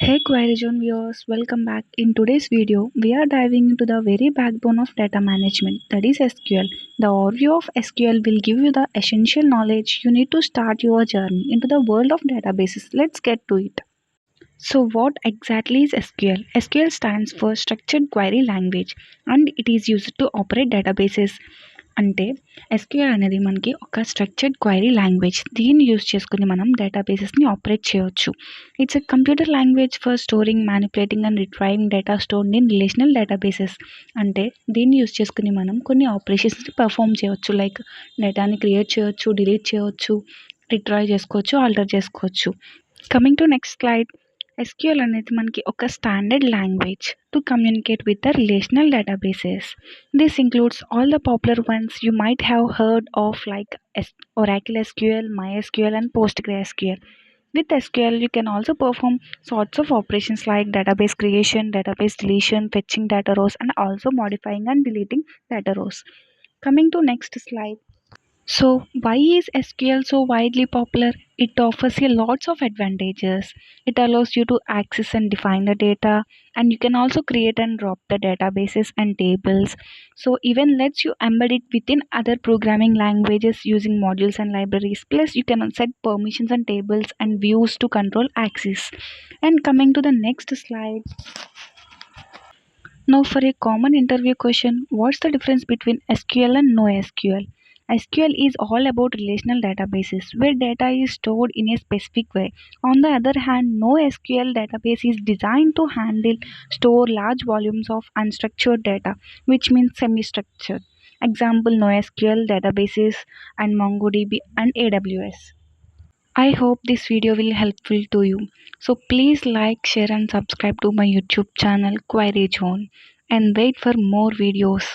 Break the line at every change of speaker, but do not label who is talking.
Hey QueryZone viewers, welcome back. In today's video, we are diving into the very backbone of data management, that is SQL. The overview of SQL will give you the essential knowledge you need to start your journey into the world of databases. Let's get to it. So, what exactly is SQL? SQL stands for Structured Query Language and it is used to operate databases. అంటే SQL అనేది మనకి ఒక structured query language. దీన్ని use చేసుకుని మనం డేటాబేసెస్ని operate చేయొచ్చు. It's a computer language for storing, manipulating and retrieving data stored in relational databases. అంటే దీన్ని యూజ్ చేసుకుని మనం కొన్ని ఆపరేషన్స్ని పర్ఫామ్ చేయొచ్చు. లైక్ డేటాని క్రియేట్ చేయొచ్చు, డిలీట్ చేయొచ్చు, రిట్రైవ్ చేసుకోవచ్చు, ఆల్టర్ చేసుకోవచ్చు. Coming to next slide. SQL అనేది మనకి ఒక standard language to communicate with the relational databases. This includes all the popular once you might have heard of like Oracle SQL, MySQL and PostgreSQL. With SQL, you can also perform sorts of operations like database creation, database deletion, fetching data rows and also modifying and deleting data rows. Coming to next slide. So, why is SQL so widely popular? It offers you lots of advantages. It allows you to access and define the data, and you can also create and drop the databases and tables. So, even lets you embed it within other programming languages using modules and libraries. Plus, you can set permissions and tables and views to control access. And coming to the next slide. Now, for a common interview question, what's the difference between SQL and NoSQL? SQL is all about relational databases where data is stored in a specific way. On the other hand, NoSQL database is designed to store large volumes of unstructured data, which means semi-structured. Example NoSQL databases and MongoDB and AWS. I hope this video will helpful to you. So please like, share and subscribe to my YouTube channel Query Zone and wait for more videos.